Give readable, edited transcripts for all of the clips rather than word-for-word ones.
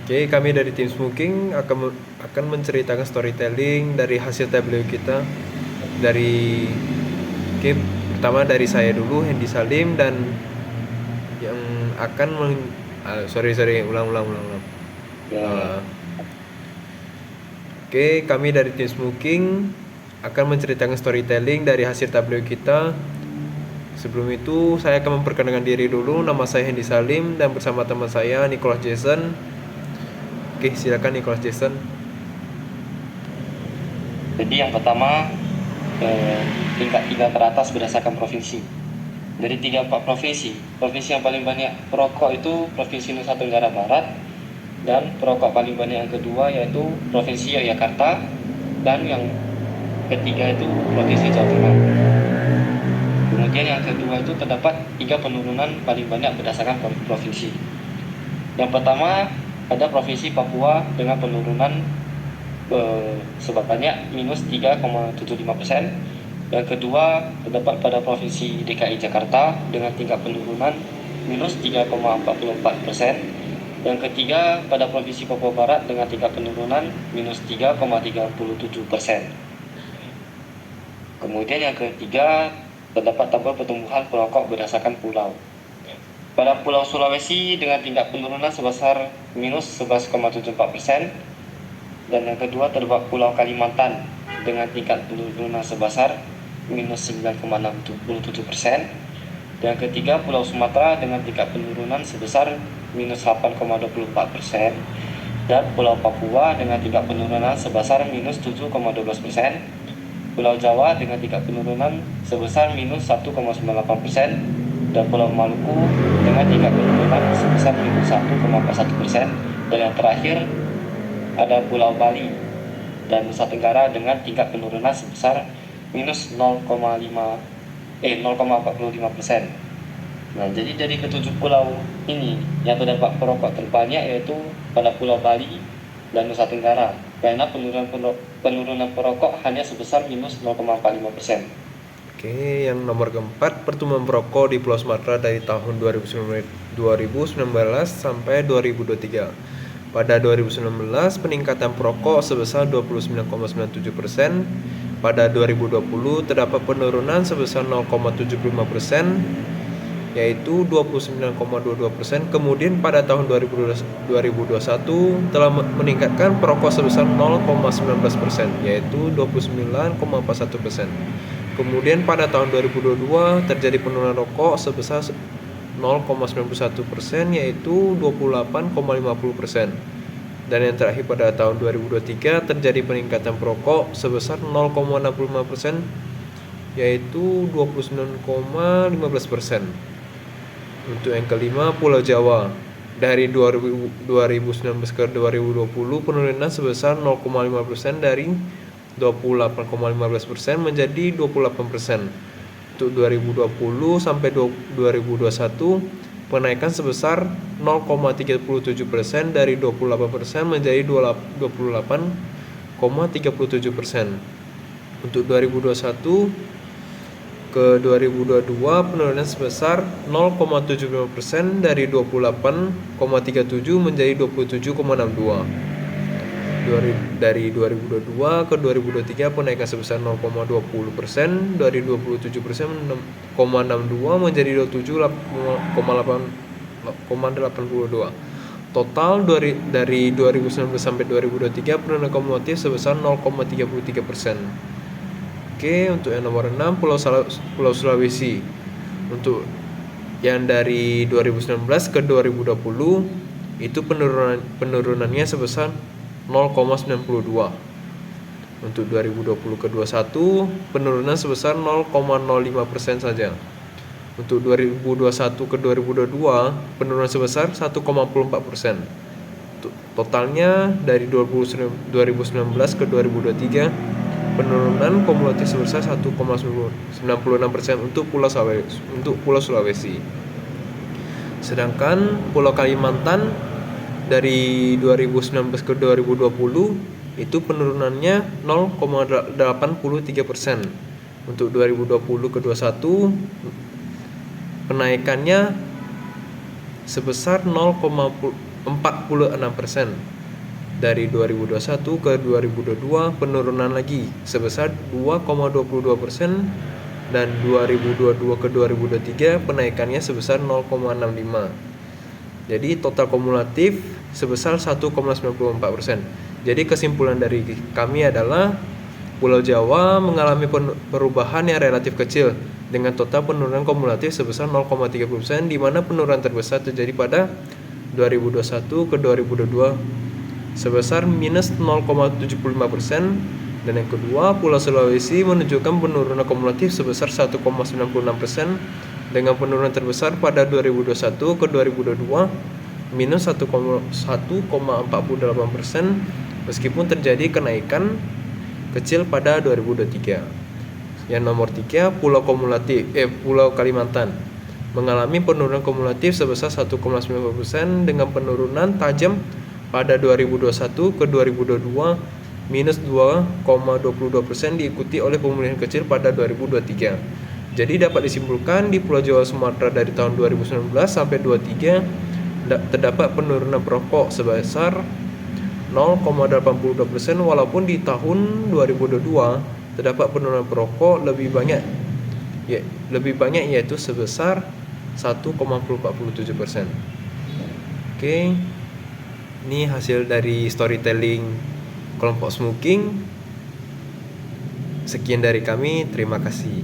Oke, kami dari tim Smoking akan menceritakan storytelling dari hasil tabel kita. Oke, pertama dari saya dulu, Hendy Salim, dan yang akan ulang. Ya, Oke, kami dari tim Smoking akan menceritakan storytelling dari hasil tabel kita. Sebelum itu, saya akan memperkenalkan diri dulu. Nama saya Hendy Salim dan bersama teman saya Nicholas Jason. Oke, silakan Nicholas Jason. jadi yang pertama tingkat 3 teratas berdasarkan provinsi. Dari 3-4 provinsi yang paling banyak perokok itu Provinsi Nusa Tenggara Barat, dan perokok paling banyak yang kedua yaitu Provinsi Yogyakarta, dan yang ketiga itu Provinsi Jawa Tengah. Kemudian yang kedua itu terdapat 3 penurunan paling banyak berdasarkan provinsi. Yang pertama ada Provinsi Papua dengan penurunan sebanyak minus 3,75%. Yang kedua terdapat pada Provinsi DKI Jakarta dengan tingkat penurunan minus 3,44%. Yang ketiga pada Provinsi Papua Barat dengan tingkat penurunan minus 3,37%. Kemudian yang ketiga terdapat tabel pertumbuhan perokok berdasarkan pulau. Pada Pulau Sulawesi dengan tingkat penurunan sebesar minus 11,74%. Dan yang kedua terdapat Pulau Kalimantan dengan tingkat penurunan sebesar minus 9,67%. Yang ketiga Pulau Sumatera dengan tingkat penurunan sebesar minus 8,24%. Dan Pulau Papua dengan tingkat penurunan sebesar minus 7,12%. Pulau Jawa dengan tingkat penurunan sebesar minus 1,98%. Dan Pulau Maluku dengan tingkat penurunan sebesar minus 1,41%. Dan yang terakhir ada Pulau Bali dan Nusa Tenggara dengan tingkat penurunan sebesar minus 0,45%. Nah, jadi dari ketujuh pulau ini yang terdapat perokok terbanyak yaitu pada Pulau Bali dan Nusa Tenggara, karena penurunan perokok hanya sebesar minus 0,45%. Oke, yang nomor keempat, pertumbuhan perokok di Pulau Sumatera dari tahun 2019 sampai 2023. Pada 2019, peningkatan perokok sebesar 29,97%. Pada 2020, terdapat penurunan sebesar 0,75%, yaitu 29,22%. Kemudian pada tahun 2021 telah meningkatkan perokok sebesar 0,19%, yaitu 29,41%. Kemudian pada tahun 2022 terjadi penurunan rokok sebesar 0,91%, yaitu 28,50%. Dan yang terakhir pada tahun 2023 terjadi peningkatan perokok sebesar 0,65%, yaitu 29,15%. Untuk yang kelima, Pulau Jawa. Dari 2019 ke 2020 penurunan sebesar 0,5% dari 28,15% menjadi 28%. Untuk 2020 sampai 2021 penaikan sebesar 0,37% dari 28% menjadi 28,37%. Untuk 2021 ke 2022 penurunan sebesar 0,75% dari 28,37 menjadi 27,62. Dari 2022 ke 2023 penaikan sebesar 0,20%, dari 27,62 menjadi 27,82. Total dari 2019 sampai 2023 penurunan kumulatif sebesar 0,33%. Oke, untuk yang nomor 6, Pulau Sulawesi. Untuk yang dari 2019 ke 2020 itu penurunannya sebesar 0,92. Untuk 2020 ke 2021 penurunan sebesar 0,05% saja. Untuk 2021 ke 2022 penurunan sebesar 1,4%. Totalnya dari 2019 ke 2023 penurunan kumulatif sebesar 1,96% untuk Pulau Sulawesi. Sedangkan Pulau Kalimantan dari 2019 ke 2020 itu penurunannya 0,83%. Untuk 2020 ke 2021 penaikannya sebesar 46%. Dari 2021 ke 2022 penurunan lagi sebesar 2,22%, dan 2022 ke 2023 penaikannya sebesar 0,65. Jadi total kumulatif sebesar 1,94%. Jadi kesimpulan dari kami adalah Pulau Jawa mengalami perubahan yang relatif kecil dengan total penurunan kumulatif sebesar 0,30%, di mana penurunan terbesar terjadi pada 2021 ke 2022 sebesar minus 0,75%, dan yang kedua Pulau Sulawesi menunjukkan penurunan kumulatif sebesar 1,96% dengan penurunan terbesar pada 2021 ke 2022 minus 1,48%, meskipun terjadi kenaikan kecil pada 2023. Yang nomor 3, Pulau Kalimantan mengalami penurunan kumulatif sebesar 1,9% dengan penurunan tajam pada 2021 ke 2022 minus 2,22%, diikuti oleh pemulihan kecil pada 2023. Jadi dapat disimpulkan di Pulau Jawa Sumatera dari tahun 2019 sampai 2023 terdapat penurunan perokok sebesar 0,82%, walaupun di tahun 2022 terdapat penurunan perokok lebih banyak yaitu sebesar 1,47%. Oke. Ini hasil dari storytelling kelompok smoking. Sekian dari kami, terima kasih.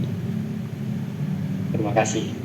Terima kasih.